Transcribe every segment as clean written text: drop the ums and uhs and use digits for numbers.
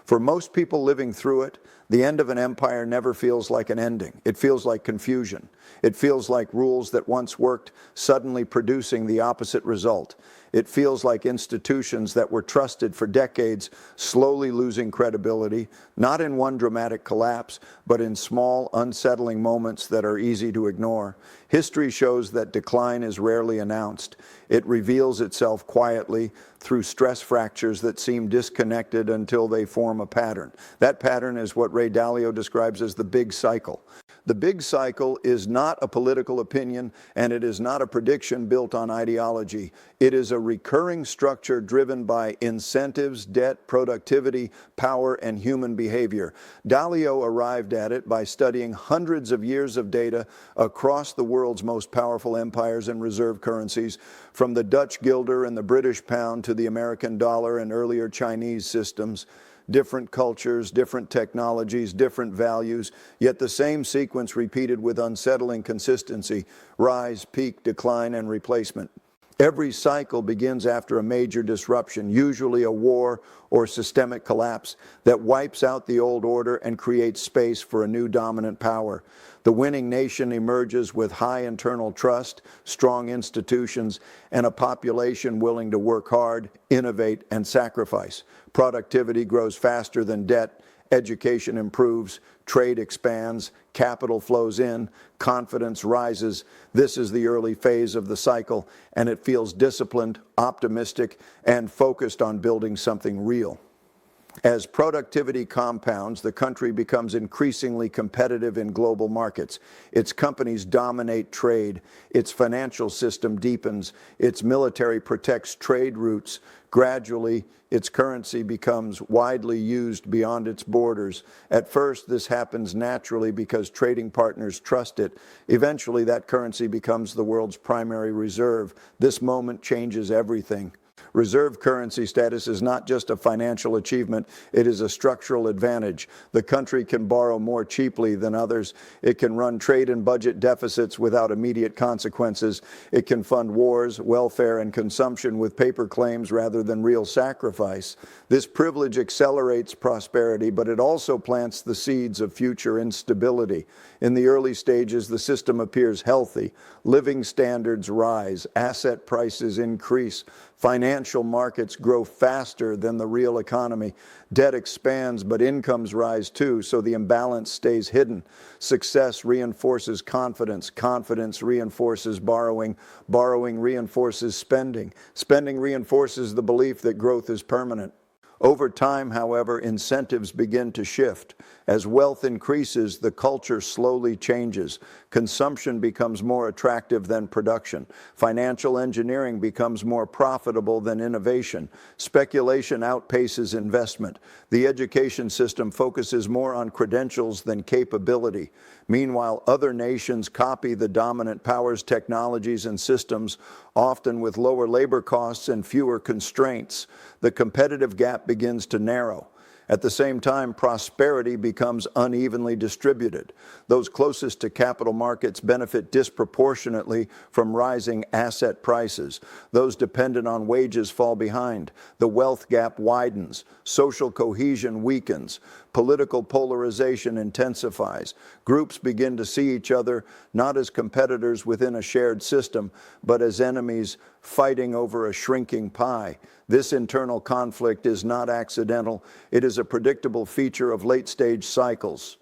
For most people living through it, the end of an empire never feels like an ending. It feels like confusion. It feels like rules that once worked suddenly producing the opposite result. It feels like institutions that were trusted for decades slowly losing credibility, not in one dramatic collapse, but in small, unsettling moments that are easy to ignore. History shows that decline is rarely announced. It reveals itself quietly through stress fractures that seem disconnected until they form a pattern. That pattern is what Ray Dalio describes as the big cycle. The big cycle is not a political opinion, and it is not a prediction built on ideology. It is a recurring structure driven by incentives, debt, productivity, power, and human behavior. Dalio arrived at it by studying hundreds of years of data across the world's most powerful empires and reserve currencies, from the Dutch guilder and the British pound to the American dollar and earlier Chinese systems. Different cultures, different technologies, different values, yet the same sequence repeated with unsettling consistency: rise, peak, decline, and replacement. Every cycle begins after a major disruption, usually a war or systemic collapse, that wipes out the old order and creates space for a new dominant power. The winning nation emerges with high internal trust, strong institutions, and a population willing to work hard, innovate, and sacrifice. Productivity grows faster than debt, education improves, trade expands, capital flows in, confidence rises. This is the early phase of the cycle, and it feels disciplined, optimistic, and focused on building something real. As productivity compounds, the country becomes increasingly competitive in global markets. Its companies dominate trade, its financial system deepens, its military protects trade routes. Gradually, its currency becomes widely used beyond its borders. At first, this happens naturally because trading partners trust it. Eventually, that currency becomes the world's primary reserve. This moment changes everything. Reserve currency status is not just a financial achievement, it is a structural advantage. The country can borrow more cheaply than others. It can run trade and budget deficits without immediate consequences. It can fund wars, welfare, and consumption with paper claims rather than real sacrifice. This privilege accelerates prosperity, but it also plants the seeds of future instability. In the early stages, the system appears healthy. Living standards rise, asset prices increase, financial markets grow faster than the real economy. Debt expands, but incomes rise too, so the imbalance stays hidden. Success reinforces confidence. Confidence reinforces borrowing. Borrowing reinforces spending. Spending reinforces the belief that growth is permanent. Over time, however, incentives begin to shift. As wealth increases, the culture slowly changes. Consumption becomes more attractive than production. Financial engineering becomes more profitable than innovation. Speculation outpaces investment. The education system focuses more on credentials than capability. Meanwhile, other nations copy the dominant power's technologies and systems, often with lower labor costs and fewer constraints. The competitive gap begins to narrow. At the same time, prosperity becomes unevenly distributed. Those closest to capital markets benefit disproportionately from rising asset prices. Those dependent on wages fall behind. The wealth gap widens. Social cohesion weakens. Political polarization intensifies. Groups begin to see each other not as competitors within a shared system, but as enemies fighting over a shrinking pie. This internal conflict is not accidental. It is a predictable feature of late-stage cycles.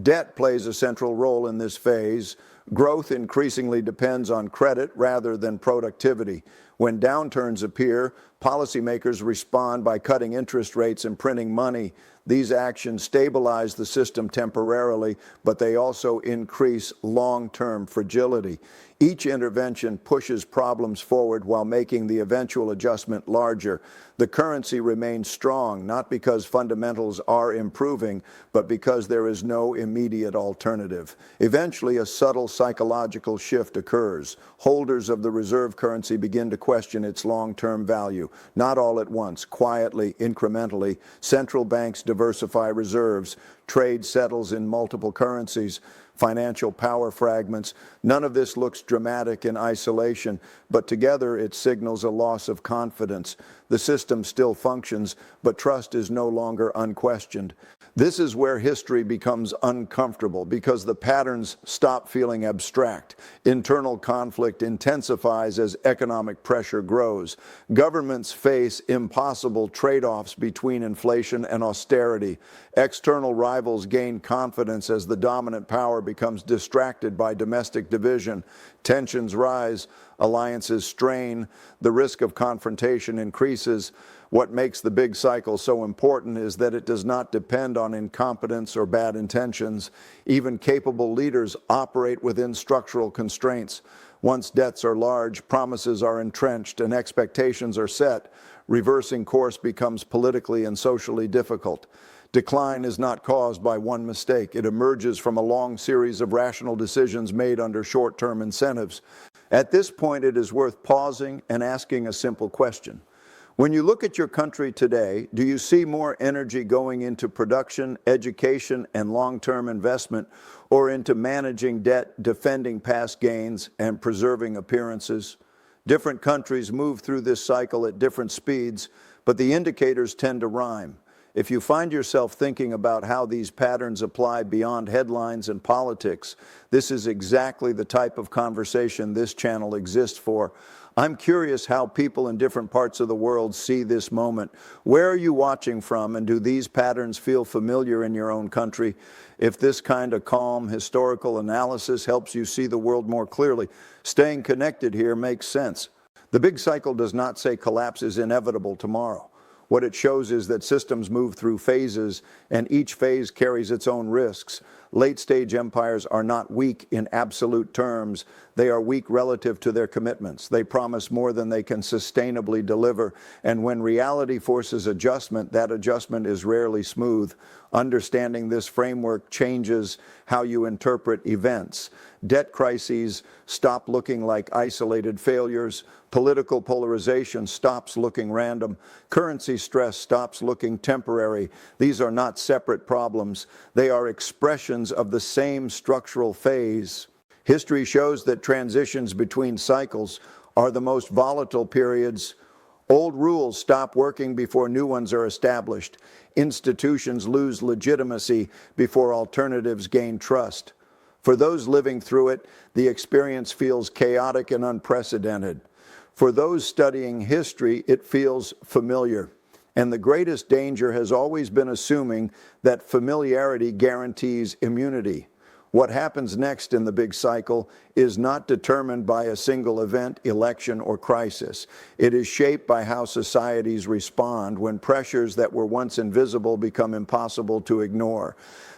Debt plays a central role in this phase. Growth increasingly depends on credit rather than productivity. When downturns appear, policymakers respond by cutting interest rates and printing money. These actions stabilize the system temporarily, but they also increase long-term fragility. Each intervention pushes problems forward while making the eventual adjustment larger. The currency remains strong, not because fundamentals are improving, but because there is no immediate alternative. Eventually, a subtle psychological shift occurs. Holders of the reserve currency begin to question its long-term value. Not all at once, quietly, incrementally. Central banks diversify reserves. Trade settles in multiple currencies. financial power fragments. None of this looks dramatic in isolation, but together it signals a loss of confidence. The system still functions, but trust is no longer unquestioned. This is where history becomes uncomfortable because the patterns stop feeling abstract. Internal conflict intensifies as economic pressure grows. Governments face impossible trade-offs between inflation and austerity. External rivals gain confidence as the dominant power becomes distracted by domestic division. Tensions rise, alliances strain, the risk of confrontation increases. What makes the big cycle so important is that it does not depend on incompetence or bad intentions. Even capable leaders operate within structural constraints. Once debts are large, promises are entrenched, and expectations are set, reversing course becomes politically and socially difficult. Decline is not caused by one mistake. It emerges from a long series of rational decisions made under short-term incentives. At this point, it is worth pausing and asking a simple question. When you look at your country today, do you see more energy going into production, education, and long-term investment, or into managing debt, defending past gains, and preserving appearances? Different countries move through this cycle at different speeds, but the indicators tend to rhyme. If you find yourself thinking about how these patterns apply beyond headlines and politics, this is exactly the type of conversation this channel exists for. I'm curious how people in different parts of the world see this moment. Where are you watching from, and do these patterns feel familiar in your own country? If this kind of calm, historical analysis helps you see the world more clearly, staying connected here makes sense. The big cycle does not say collapse is inevitable tomorrow. What it shows is that systems move through phases, and each phase carries its own risks. Late-stage empires are not weak in absolute terms. They are weak relative to their commitments. They promise more than they can sustainably deliver. And when reality forces adjustment, that adjustment is rarely smooth. Understanding this framework changes how you interpret events. Debt crises stop looking like isolated failures. Political polarization stops looking random. Currency stress stops looking temporary. These are not separate problems. They are expressions of the same structural phase. History shows that transitions between cycles are the most volatile periods. Old rules stop working before new ones are established. Institutions lose legitimacy before alternatives gain trust. For those living through it, the experience feels chaotic and unprecedented. For those studying history, it feels familiar. And the greatest danger has always been assuming that familiarity guarantees immunity. What happens next in the big cycle is not determined by a single event, election, or crisis. It is shaped by how societies respond when pressures that were once invisible become impossible to ignore.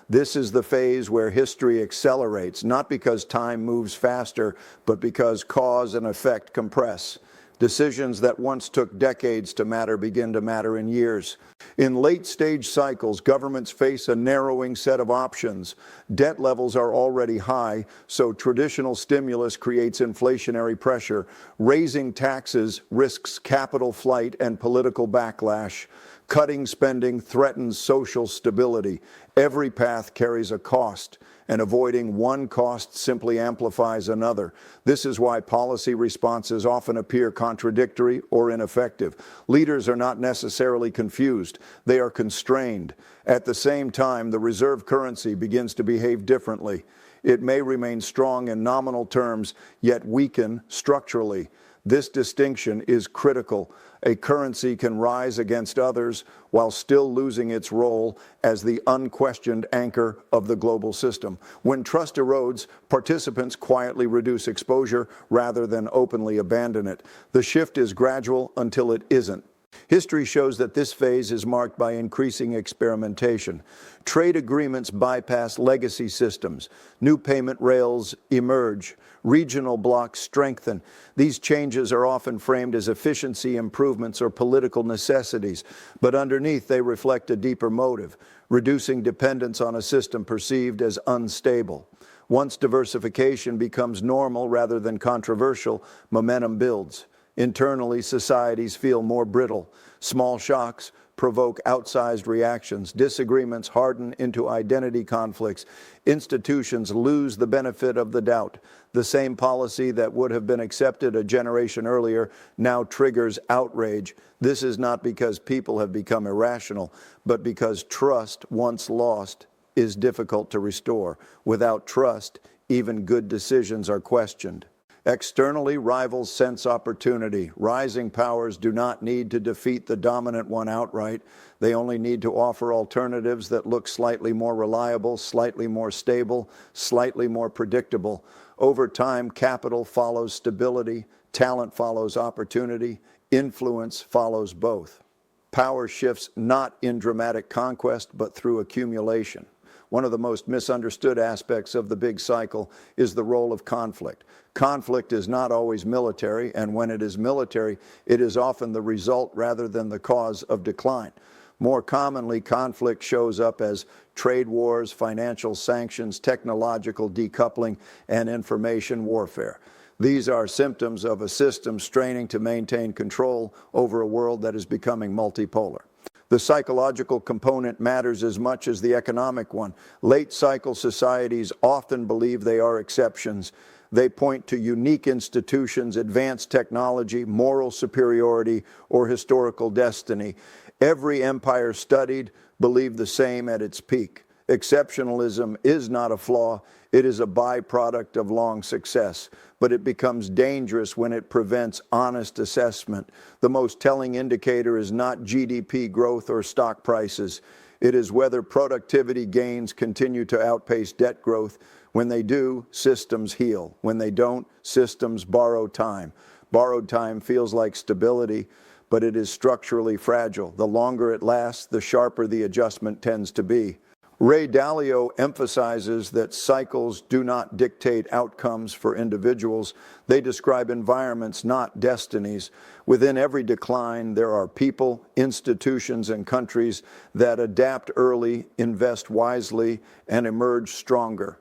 This is the phase where history accelerates, not because time moves faster, but because cause and effect compress. Decisions that once took decades to matter begin to matter in years. In late-stage cycles, governments face a narrowing set of options. Debt levels are already high, so traditional stimulus creates inflationary pressure. Raising taxes risks capital flight and political backlash. Cutting spending threatens social stability. Every path carries a cost, and avoiding one cost simply amplifies another. This is why policy responses often appear contradictory or ineffective. Leaders are not necessarily confused. They are constrained. At the same time, the reserve currency begins to behave differently. It may remain strong in nominal terms, yet weaken structurally. This distinction is critical. A currency can rise against others while still losing its role as the unquestioned anchor of the global system. When trust erodes, participants quietly reduce exposure rather than openly abandon it. The shift is gradual until it isn't. History shows that this phase is marked by increasing experimentation. Trade agreements bypass legacy systems. New payment rails emerge. Regional blocs strengthen. These changes are often framed as efficiency improvements or political necessities, but underneath they reflect a deeper motive, reducing dependence on a system perceived as unstable. Once diversification becomes normal rather than controversial, momentum builds. Internally, societies feel more brittle. Small shocks, provoke outsized reactions. Disagreements harden into identity conflicts. Institutions lose the benefit of the doubt. The same policy that would have been accepted a generation earlier now triggers outrage. This is not because people have become irrational, but because trust, once lost, is difficult to restore. Without trust, even good decisions are questioned. Externally, rivals sense opportunity. Rising powers do not need to defeat the dominant one outright. They only need to offer alternatives that look slightly more reliable, slightly more stable, slightly more predictable. Over time, capital follows stability, talent follows opportunity, influence follows both. Power shifts not in dramatic conquest, but through accumulation. One of the most misunderstood aspects of the big cycle is the role of conflict. Conflict is not always military, and when it is military, it is often the result rather than the cause of decline. More commonly, conflict shows up as trade wars, financial sanctions, technological decoupling, and information warfare. These are symptoms of a system straining to maintain control over a world that is becoming multipolar. The psychological component matters as much as the economic one. Late cycle societies often believe they are exceptions. They point to unique institutions, advanced technology, moral superiority, or historical destiny. Every empire studied believed the same at its peak. Exceptionalism is not a flaw, it is a byproduct of long success, but it becomes dangerous when it prevents honest assessment. The most telling indicator is not GDP growth or stock prices. It is whether productivity gains continue to outpace debt growth. When they do, systems heal. When they don't, systems borrow time. Borrowed time feels like stability, but it is structurally fragile. The longer it lasts, the sharper the adjustment tends to be. Ray Dalio emphasizes that cycles do not dictate outcomes for individuals. They describe environments, not destinies. Within every decline, there are people, institutions, and countries that adapt early, invest wisely, and emerge stronger.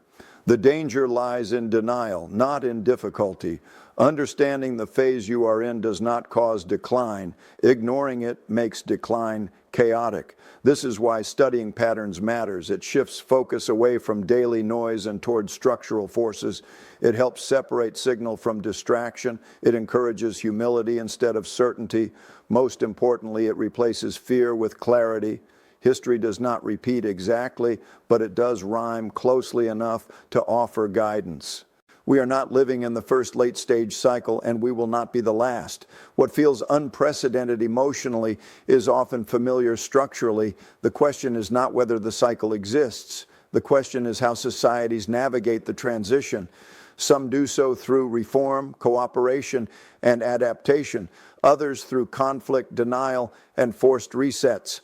The danger lies in denial, not in difficulty. Understanding the phase you are in does not cause decline. Ignoring it makes decline chaotic. This is why studying patterns matters. It shifts focus away from daily noise and towards structural forces. It helps separate signal from distraction. It encourages humility instead of certainty. Most importantly, it replaces fear with clarity. History does not repeat exactly, but it does rhyme closely enough to offer guidance. We are not living in the first late-stage cycle, and we will not be the last. What feels unprecedented emotionally is often familiar structurally. The question is not whether the cycle exists. The question is how societies navigate the transition. Some do so through reform, cooperation, and adaptation. Others through conflict, denial, and forced resets.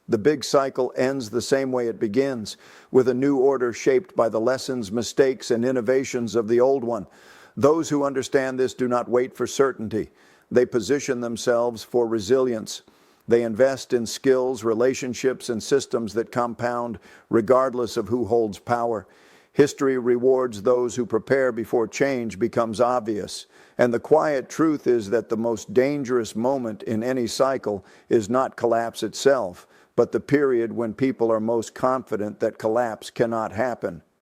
The big cycle ends the same way it begins, with a new order shaped by the lessons, mistakes, and innovations of the old one. Those who understand this do not wait for certainty. They position themselves for resilience. They invest in skills, relationships, and systems that compound regardless of who holds power. History rewards those who prepare before change becomes obvious. And the quiet truth is that the most dangerous moment in any cycle is not collapse itself, but the period when people are most confident that collapse cannot happen.